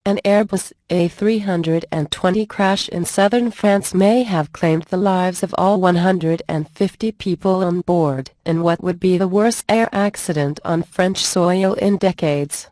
An Airbus A320 crash in southern France may have claimed the lives of all 150 people on board in what would be the worst air accident on French soil in decades.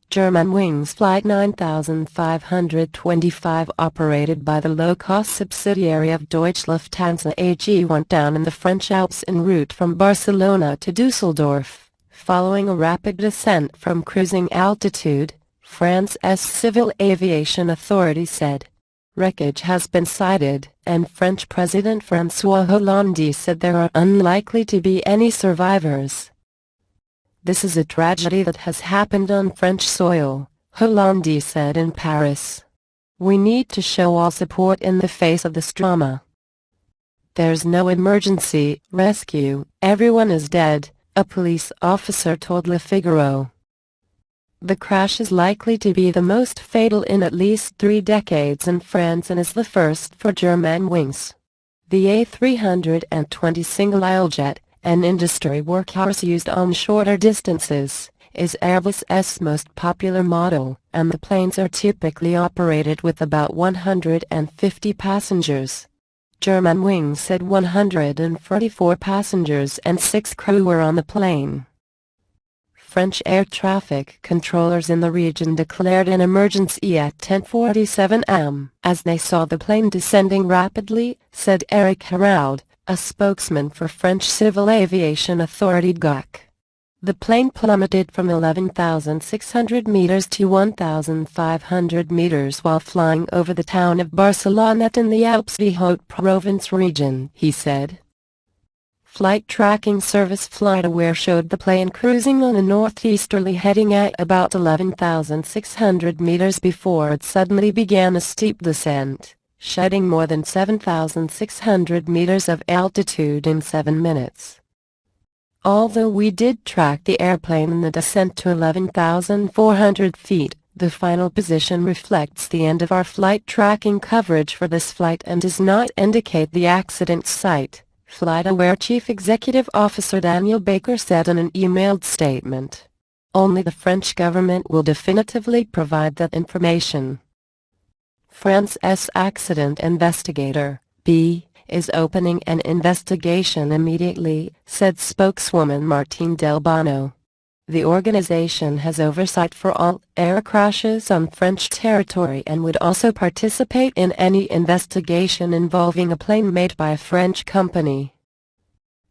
Germanwings Flight 9525, operated by the low-cost subsidiary of Deutsche Lufthansa AG, went down in the French Alps en route from Barcelona to Duesseldorf, following a rapid descent from cruising altitude, France's Civil Aviation Authority said. Wreckage has been sighted, and French President François Hollande said there are unlikely to be any survivors. "This is a tragedy that has happened on French soil," Hollande said in Paris. "We need to show all support in the face of this drama. There's no emergency rescue, everyone is dead," a police officer told Le Figaro. The crash is likely to be the most fatal in at least 3 decades in France and is the first for Germanwings. The A320 single-aisle jet, an industry workhorse used on shorter distances, is Airbus's most popular model, and the planes are typically operated with about 150 passengers. Germanwings said 144 passengers and 6 crew were on the plane. French air traffic controllers in the region declared an emergency at 10:47 am as they saw the plane descending rapidly, said Eric Heraud, a spokesman for French Civil Aviation Authority GAC. The plane plummeted from 11,600 meters to 1,500 meters while flying over the town of Barcelona in the Alps de Haute-Provence region, he said. Flight tracking service FlightAware showed the plane cruising on a northeasterly heading at about 11,600 meters before it suddenly began a steep descent, shedding more than 7,600 meters of altitude in 7 minutes. "Although we did track the airplane in the descent to 11,400 feet, the final position reflects the end of our flight tracking coverage for this flight and does not indicate the accident site," FlightAware Chief Executive Officer Daniel Baker said in an emailed statement. "Only the French government will definitively provide that information." France's accident investigator, B, is opening an investigation immediately, said spokeswoman Martine Delbano. The organization has oversight for all air crashes on French territory and would also participate in any investigation involving a plane made by a French company.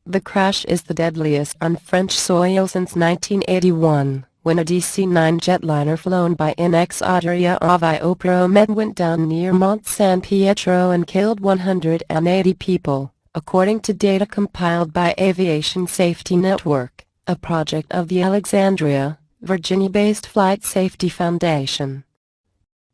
The crash is the deadliest on French soil since 1981, when a DC-9 jetliner flown by Inex Adria Avio Promed went down near Mont San Pietro and killed 180 people, according to data compiled by Aviation Safety Network, a project of the Alexandria, Virginia-based Flight Safety Foundation.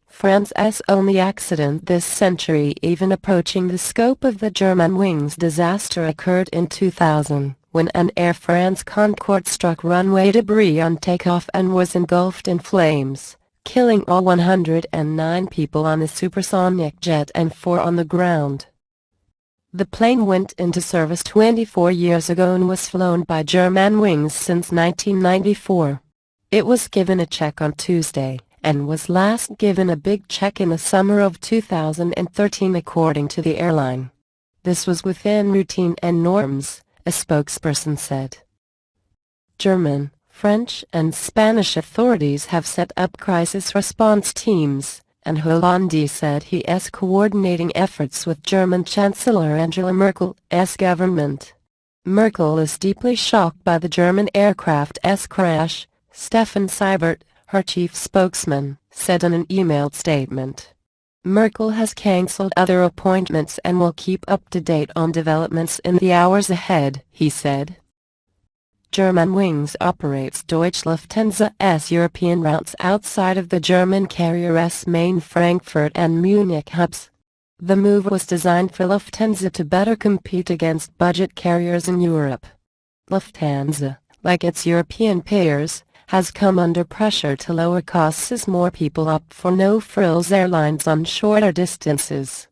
France's only accident this century even approaching the scope of the Germanwings disaster occurred in 2000, when an Air France Concorde struck runway debris on takeoff and was engulfed in flames, killing all 109 people on the supersonic jet and 4 on the ground. The plane went into service 24 years ago and was flown by Germanwings since 1994. It was given a check on Tuesday, and was last given a big check in the summer of 2013 according to the airline. This was within routine and norms, a spokesperson said. German, French and Spanish authorities have set up crisis response teams, and Hollande said he is coordinating efforts with German Chancellor Angela Merkel's government. Merkel is deeply shocked by the German aircraft's crash, Stefan Seibert, her chief spokesman, said in an emailed statement. Merkel has cancelled other appointments and will keep up to date on developments in the hours ahead, he said. Germanwings operates Deutsche Lufthansa's European routes outside of the German carrier's main Frankfurt and Munich hubs. The move was designed for Lufthansa to better compete against budget carriers in Europe. Lufthansa, like its European peers, has come under pressure to lower costs as more people opt for no-frills airlines on shorter distances.